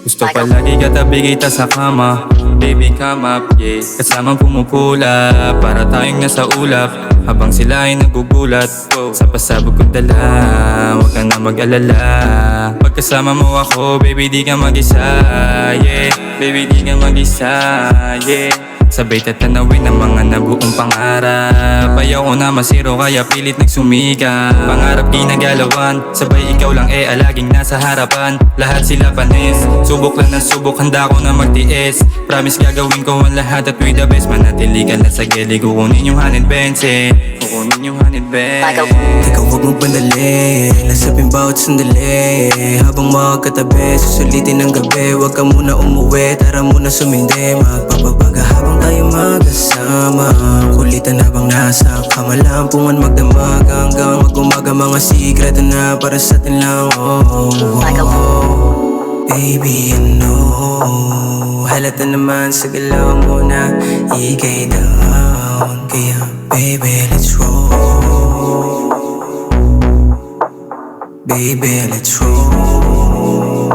Gusto palagi katabi kita sa kama. Baby come up, yeah. Kasamang pumupula para tayong nasa ulap. Habang sila ay nagugulat sa pasabog kong dala. Huwag ka na mag-alala. Pagkasama mo ako, baby di ka mag-isa, yeah. Baby di ka mag-isa, yeah. Sabay tatanawin ang mga nabuong pangarap. Ayaw ko na masiro kaya pilit nagsumika. Pangarap ginagalawan, sabay ikaw lang laging nasa harapan. Lahat sila panis, subok lang ng subok, handa ko na magtiis. Promise gagawin ko ang lahat at with the best. Manatili ka lang sa gilid, kukunin yung honey bensin. Kukunin yung honey bensin. Ikaw huwag mong pandali, nasabing bawat sandali. Habang magkatabi, susulitin ng gabi. Huwag ka muna umuwi, tara muna sumindi. Magpapabaga habang tayo magkasama. Kulitan habang nasa kamalampungan, magdamag hanggang mag-umaga. Mga sikreto na para sa atin lang, Baby, you know, halata naman sa galaw mo na ikay down. Kaya baby, let's roll. Baby, let's roll.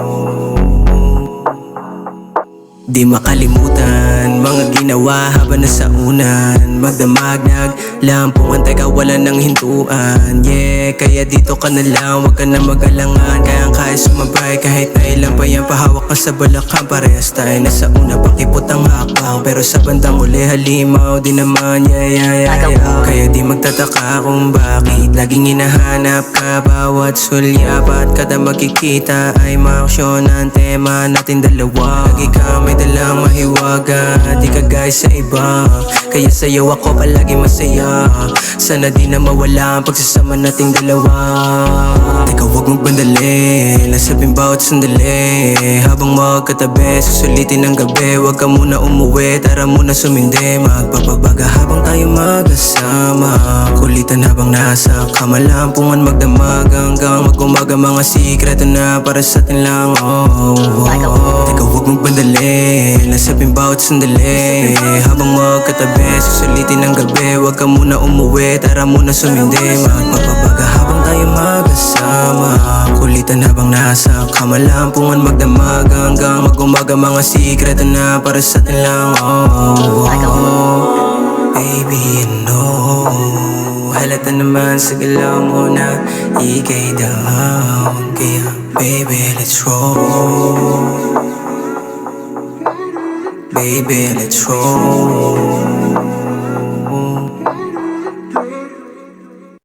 Di makalimutan mga ginawa habang nasa unan. Magdamag naglampungan, teka wala nang hintuan, yeah. Kaya dito ka na lang, wag ka na mag-alangan. Kaya sumabay kahit na ilan pa yan. Pahawak ka sa balakang, parehas tayo nasa una. Pakipot ang hakbang, pero sa bandang uli halimaw din naman, yeah. Kaya di magtataka kung bakit laging hinahanap ka. Bawat sulyap at kada makikita ay maaksyon ang tema natin dalawa. Lagi ka may dalang mahiwaga, di ka guys sa iba. Kaya sa'yo ako palagi masaya. Sana di na mawala ang pagsasama nating dalawa. Teka huwag mong bandali, nasabing bawat sandali. Habang magkatabi, susulitin ng gabi. Huwag ka muna umuwi, tara muna sumindi. Magpapabaga habang tayo magkasama. Kulitan habang nasa kamalampungan, magdamag hanggang mag-umaga. Mga sikreto na para sa atin lang, Teka huwag mong bandali, nasabing bawat sandali. Habang magkatabi, susulitin ng gabi. Huwag ka muna umuwi, tara muna sumindi. Magpapabaga habang tayo magkasama. Kulitan habang nasa kamalampungan, magdamag hanggang mag-umaga. Mga sikreto na para sa atin lang, Baby, you know, halata naman sa galaw mo na ikay down. Kaya baby, let's roll. Baby, let's roll.